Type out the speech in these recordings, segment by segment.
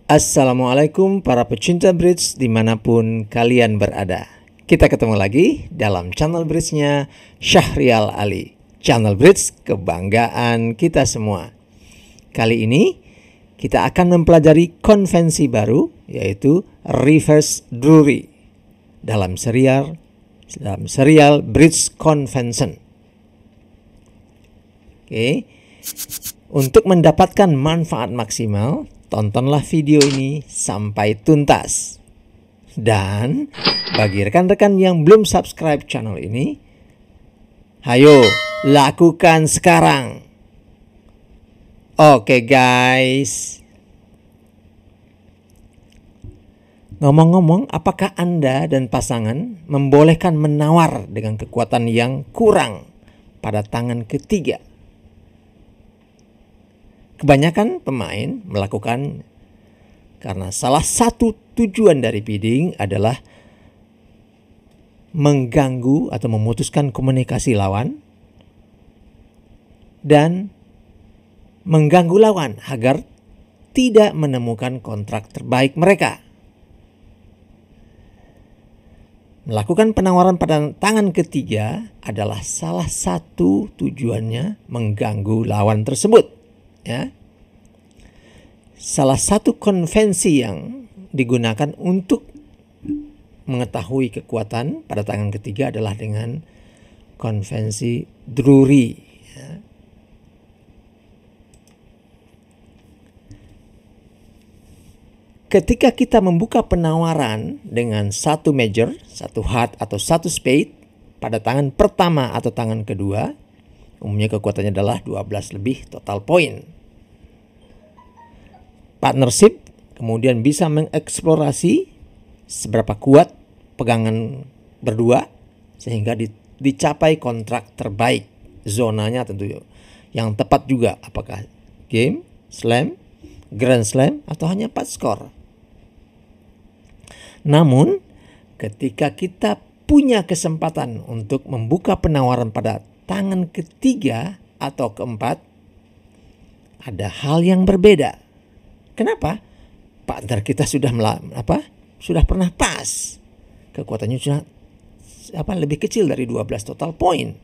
Assalamualaikum para pecinta bridge dimanapun kalian berada. Kita ketemu lagi dalam channel bridge-nya Syahrial Ali. Channel bridge kebanggaan kita semua. Kali ini kita akan mempelajari konvensi baru, yaitu reverse Drury dalam serial Bridge Convention. Oke. Untuk mendapatkan manfaat maksimal, tontonlah video ini sampai tuntas. Dan bagi rekan-rekan yang belum subscribe channel ini, ayo lakukan sekarang. Oke guys. Ngomong-ngomong, apakah Anda dan pasangan membolehkan menawar dengan kekuatan yang kurang pada tangan ketiga? Kebanyakan pemain melakukan karena salah satu tujuan dari bidding adalah mengganggu atau memutuskan komunikasi lawan dan mengganggu lawan agar tidak menemukan kontrak terbaik mereka. Melakukan penawaran pada tangan ketiga adalah salah satu tujuannya mengganggu lawan tersebut. Ya. Salah satu konvensi yang digunakan untuk mengetahui kekuatan pada tangan ketiga adalah dengan konvensi Drury. Ya. Ketika kita membuka penawaran dengan satu major, satu heart atau satu spade pada tangan pertama atau tangan kedua, umumnya kekuatannya adalah 12 lebih total point. Partnership kemudian bisa mengeksplorasi seberapa kuat pegangan berdua sehingga dicapai kontrak terbaik. Zonanya tentu yang tepat juga, apakah game, slam, grand slam atau hanya 4 skor. Namun ketika kita punya kesempatan untuk membuka penawaran pada tangan ketiga atau keempat, ada hal yang berbeda. Kenapa? Partner kita sudah pernah pas. Kekuatannya sudah lebih kecil dari 12 total point.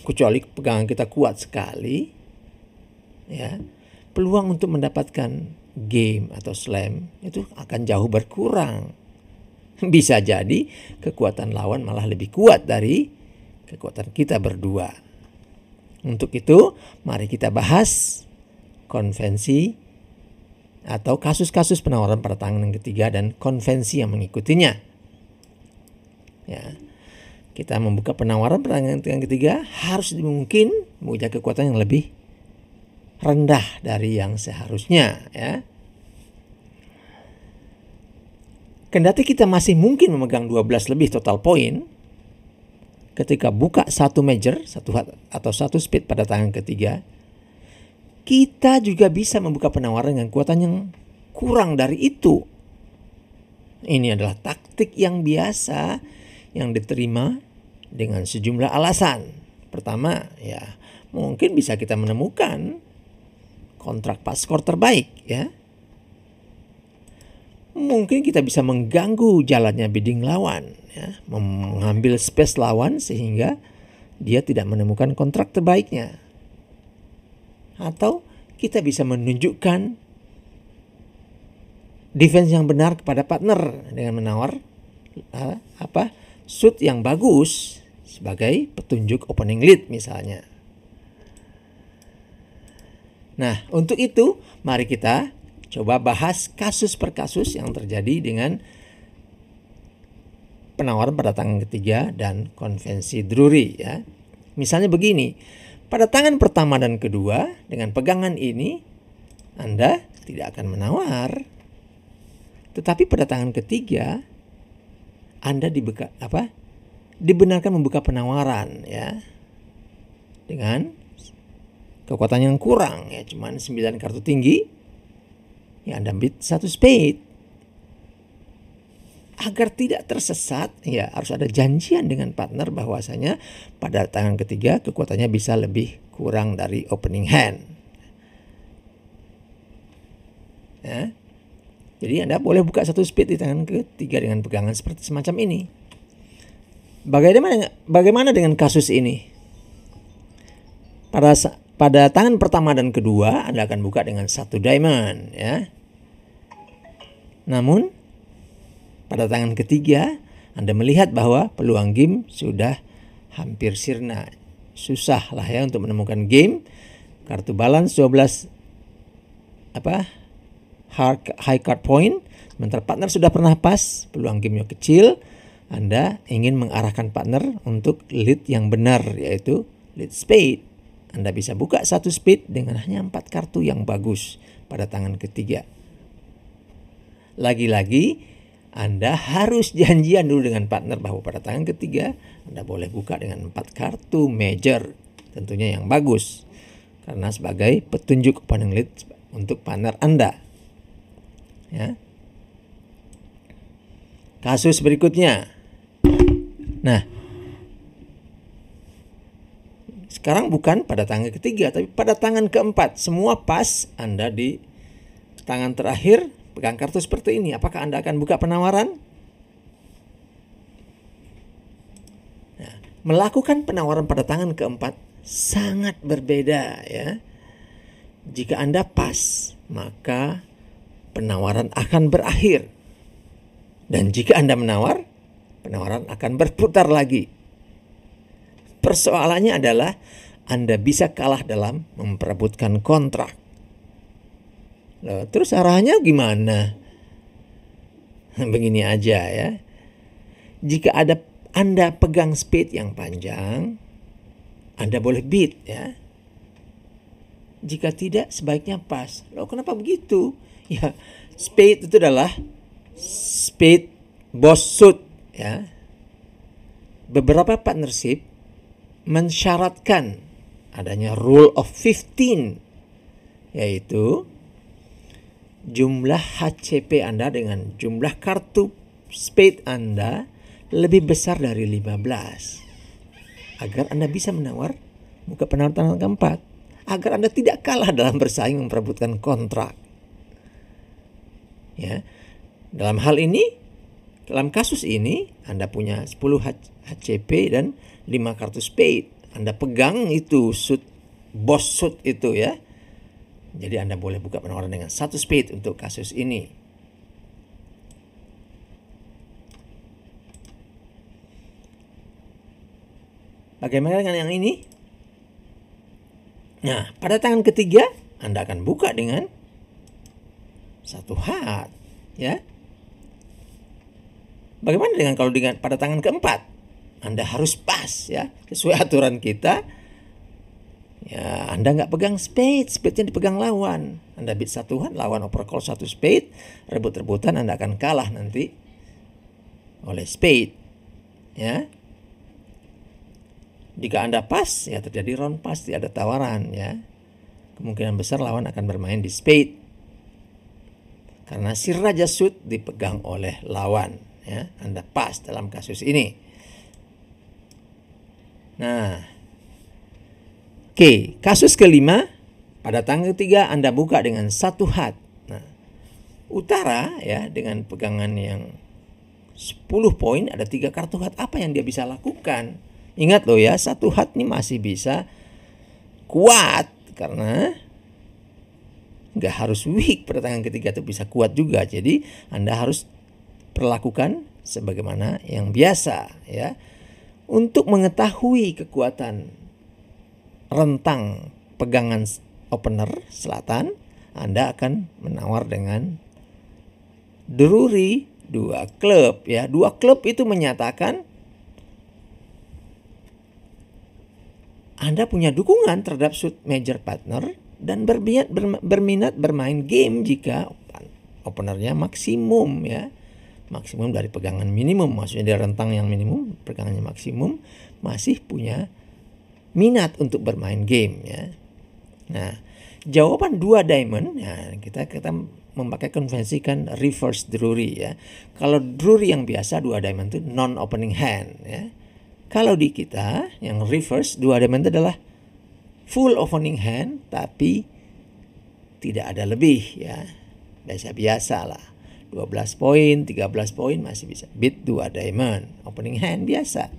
Kecuali pegangan kita kuat sekali, ya, peluang untuk mendapatkan game atau slam itu akan jauh berkurang. Bisa jadi kekuatan lawan malah lebih kuat dari kekuatan kita berdua. Untuk itu, mari kita bahas konvensi atau kasus-kasus penawaran pada tangan ketiga dan konvensi yang mengikutinya. Ya, kita membuka penawaran pada tangan ketiga harus mungkin mempunyai kekuatan yang lebih rendah dari yang seharusnya. Ya. Kendati kita masih mungkin memegang 12 lebih total point, ketika buka satu major, satu heart atau satu spade pada tangan ketiga, kita juga bisa membuka penawaran dengan kekuatan yang kurang dari itu. Ini adalah taktik yang biasa yang diterima dengan sejumlah alasan. Pertama, ya mungkin bisa kita menemukan kontrak pas skor terbaik, ya. Mungkin kita bisa mengganggu jalannya bidding lawan, ya, mengambil space lawan sehingga dia tidak menemukan kontrak terbaiknya. Atau kita bisa menunjukkan defense yang benar kepada partner dengan menawar shoot yang bagus sebagai petunjuk opening lead misalnya. Nah, untuk itu mari kita coba bahas kasus per kasus yang terjadi dengan penawaran pada tangan ketiga dan konvensi Drury, ya. Misalnya begini, pada tangan pertama dan kedua dengan pegangan ini Anda tidak akan menawar. Tetapi pada tangan ketiga Anda dibenarkan membuka penawaran, ya. Dengan kekuatan yang kurang, ya, cuman 9 kartu tinggi. Ya, Anda bid satu spade. Agar tidak tersesat, ya harus ada janjian dengan partner bahwasanya pada tangan ketiga kekuatannya bisa lebih kurang dari opening hand. Ya. Jadi Anda boleh buka satu speed di tangan ketiga dengan pegangan seperti semacam ini. Bagaimana dengan kasus ini? Pada tangan pertama dan kedua Anda akan buka dengan satu diamond, ya. Namun pada tangan ketiga Anda melihat bahwa peluang game sudah hampir sirna. Susah lah ya untuk menemukan game. Kartu balance 12 high card point. Sementara partner sudah pernah pas, peluang gamenya kecil. Anda ingin mengarahkan partner untuk lead yang benar, yaitu lead spade. Anda bisa buka satu spade dengan hanya 4 kartu yang bagus pada tangan ketiga. Lagi-lagi Anda harus janjian dulu dengan partner bahwa pada tangan ketiga Anda boleh buka dengan 4 kartu major, tentunya yang bagus, karena sebagai petunjuk opening lead untuk partner Anda. Ya. Kasus berikutnya. Nah, sekarang bukan pada tangan ketiga, tapi pada tangan keempat. Semua pas, Anda di tangan terakhir pegang kartu seperti ini. Apakah Anda akan buka penawaran? Nah, melakukan penawaran pada tangan keempat sangat berbeda, ya. Jika Anda pas, maka penawaran akan berakhir. Dan jika Anda menawar, penawaran akan berputar lagi. Persoalannya adalah Anda bisa kalah dalam memperebutkan kontrak. Loh, terus arahnya gimana? Begini aja ya. Jika Anda pegang spade yang panjang, Anda boleh beat ya. Jika tidak, sebaiknya pas. Loh, kenapa begitu? Ya, spade itu adalah spade boss suit ya. Beberapa partnership mensyaratkan adanya rule of 15, yaitu jumlah HCP Anda dengan jumlah kartu spade Anda lebih besar dari 15 agar Anda bisa menawar buka penawaran keempat, agar Anda tidak kalah dalam bersaing memperebutkan kontrak. Ya. Dalam kasus ini Anda punya 10 HCP dan 5 kartu spade. Anda pegang itu boss suit itu ya. Jadi Anda boleh buka penawaran dengan satu spade untuk kasus ini. Bagaimana dengan yang ini? Nah, pada tangan ketiga Anda akan buka dengan satu heart, ya. Bagaimana dengan kalau pada tangan keempat? Anda harus pas ya, sesuai aturan kita. Ya, Anda nggak pegang spade, spade-nya dipegang lawan. Anda beat satu heart, lawan overcall satu spade, rebut-rebutan Anda akan kalah nanti oleh spade. Ya. Jika Anda pas, ya terjadi round pas, tidak ada tawaran ya. Kemungkinan besar lawan akan bermain di spade. Karena si raja suit dipegang oleh lawan. Ya, Anda pas dalam kasus ini. Nah, oke, kasus kelima, pada tangan ketiga Anda buka dengan satu heart. Nah, utara ya dengan pegangan yang 10 poin, ada 3 kartu heart. Apa yang dia bisa lakukan? Ingat loh ya, satu heart ini masih bisa kuat karena nggak harus weak. Pada tangan ketiga itu bisa kuat juga. Jadi Anda harus perlakukan sebagaimana yang biasa ya. Untuk mengetahui kekuatan rentang pegangan opener selatan, Anda akan menawar dengan Drury 2 klub ya. 2 klub itu menyatakan Anda punya dukungan terhadap suit major partner dan berminat bermain game jika openernya maksimum ya. Maksimum dari pegangan minimum, maksudnya dari rentang yang minimum, pegangannya maksimum, masih punya minat untuk bermain game ya. Nah, jawaban 2 diamond, ya kita memakai konvensi kan reverse Drury ya. Kalau Drury yang biasa 2 diamond itu non opening hand ya. Kalau di kita yang reverse 2 diamond itu adalah full opening hand tapi tidak ada lebih ya. biasa lah. 12 poin, 13 poin masih bisa. Beat 2 diamond, opening hand biasa.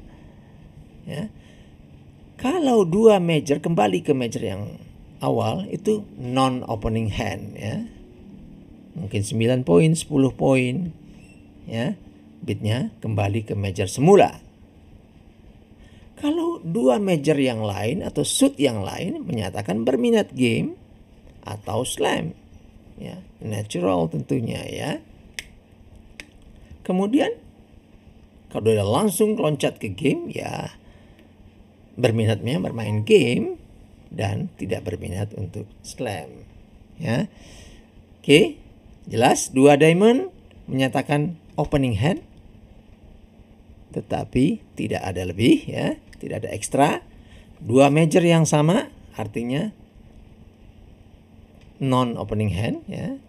Ya. Kalau 2 major, kembali ke major yang awal, itu non opening hand ya. Mungkin 9 poin, 10 poin ya. Beatnya kembali ke major semula. Kalau 2 major yang lain atau suit yang lain menyatakan berminat game atau slam ya, natural tentunya ya. Kemudian kalau dia langsung loncat ke game ya, berminatnya bermain game dan tidak berminat untuk slam ya. Oke, jelas 2 diamond menyatakan opening hand, tetapi tidak ada lebih ya, tidak ada ekstra. 2 major yang sama artinya non opening hand ya.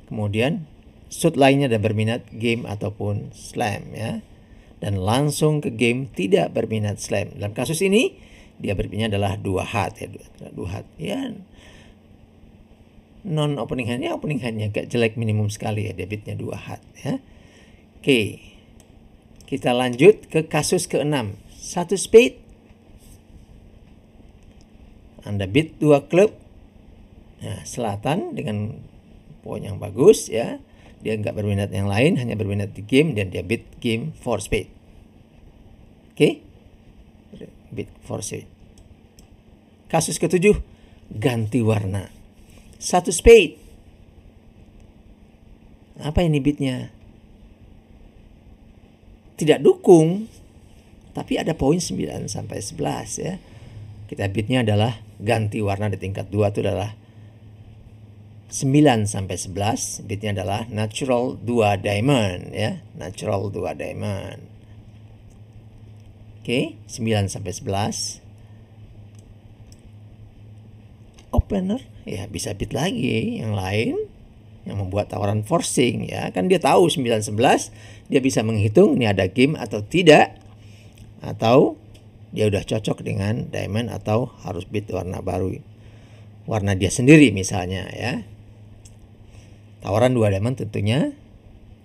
Kemudian suit lainnya ada berminat game ataupun slam ya. Dan langsung ke game tidak berminat slam. Dalam kasus ini dia berminat adalah 2 heart ya, 2 heart ya. Non opening handnya, opening handnya agak jelek minimum sekali ya, debitnya 2 heart ya. Oke. Kita lanjut ke kasus ke-6. 1 spade. Anda beat 2 klub. Nah, selatan dengan poin yang bagus ya. Dia nggak berminat yang lain, hanya berminat di game dan dia beat game 4 spade. Oke. Beat 4 spade. Kasus ke-7, ganti warna. 1 spade. Apa ini beatnya? Tidak dukung, tapi ada poin 9 sampai 11 ya. Kita beatnya adalah ganti warna di tingkat 2 itu adalah 9 sampai 11. Beatnya adalah natural 2 diamond ya, natural 2 diamond. Oke, 9 sampai 11. Opener ya bisa beat lagi yang lain yang membuat tawaran forcing ya. Kan dia tahu 9 11, dia bisa menghitung ini ada game atau tidak, atau dia udah cocok dengan diamond atau harus beat warna baru, warna dia sendiri misalnya ya. Tawaran 2 diamond tentunya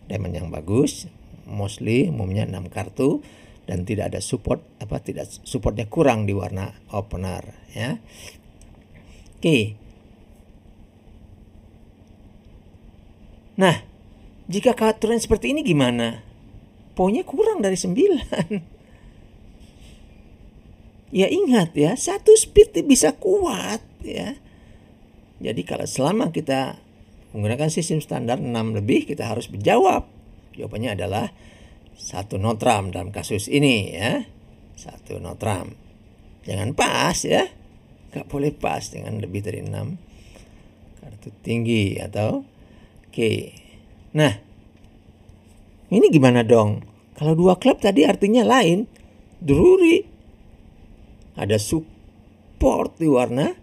diamond yang bagus, mostly umumnya 6 kartu dan tidak ada support, tidak supportnya kurang di warna opener ya. Oke. Nah, jika keaturan seperti ini gimana? Poinnya kurang dari 9. Ya ingat ya, 1 speed bisa kuat ya. Jadi kalau selama kita menggunakan sistem standar 6 lebih, kita harus menjawab. Jawabannya adalah 1 notram dalam kasus ini ya. 1 notram. Jangan pas ya. Gak boleh pas dengan lebih dari 6 kartu tinggi atau oke. Nah, ini gimana dong? Kalau 2 klub tadi artinya lain. Drury. Ada support di warna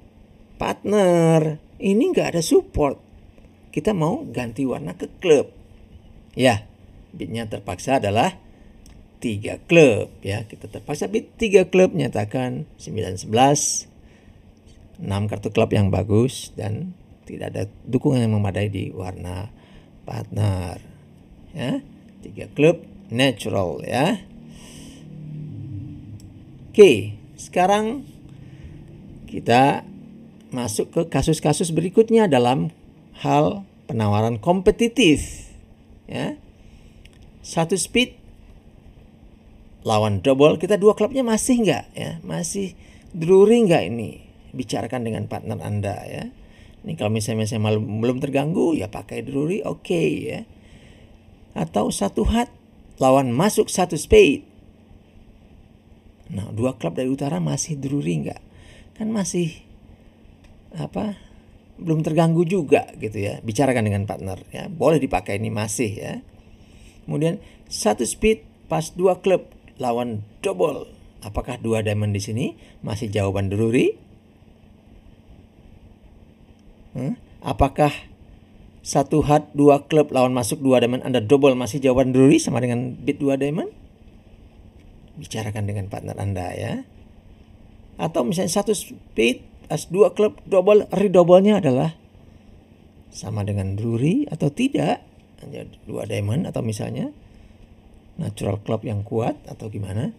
partner. Ini gak ada support. Kita mau ganti warna ke klub. Ya, beatnya terpaksa adalah 3 klub ya. Kita terpaksa beat 3 klub, nyatakan 9 11. 6 kartu klub yang bagus dan tidak ada dukungan yang memadai di warna partner ya. 3 klub natural ya. Oke, sekarang kita masuk ke kasus-kasus berikutnya dalam hal penawaran kompetitif ya. 1 speed lawan double, kita 2 klubnya masih enggak ya, masih drury enggak ini? Bicarakan dengan partner Anda ya. Ini kalau misalnya belum terganggu ya pakai drury, oke ya. Atau 1 heart lawan masuk 1 spade. Nah, 2 klub dari utara masih drury enggak? Kan masih belum terganggu juga gitu ya. Bicarakan dengan partner ya. Boleh dipakai ini masih ya. Kemudian 1 speed pas 2 klub lawan double. Apakah 2 diamond di sini? Masih jawaban drury. Apakah 1 heart 2 klub lawan masuk 2 diamond Anda double, masih jawaban drury sama dengan beat 2 diamond? Bicarakan dengan partner Anda ya. Atau misalnya 1 speed as 2 klub double, redouble-nya adalah sama dengan Drury atau tidak, hanya 2 diamond atau misalnya natural club yang kuat atau gimana,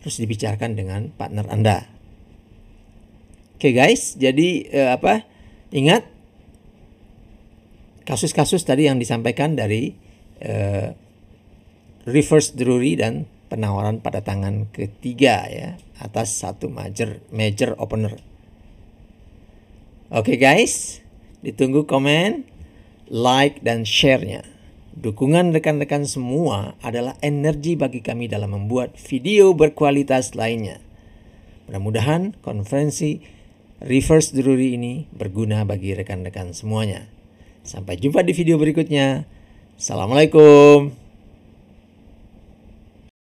terus dibicarakan dengan partner Anda. Oke guys, jadi ingat kasus-kasus tadi yang disampaikan dari reverse Drury dan penawaran pada tangan ketiga ya, atas satu major opener. Oke guys, ditunggu komen, like, dan share-nya. Dukungan rekan-rekan semua adalah energi bagi kami dalam membuat video berkualitas lainnya. Mudah-mudahan konferensi reverse Drury ini berguna bagi rekan-rekan semuanya. Sampai jumpa di video berikutnya. Assalamualaikum.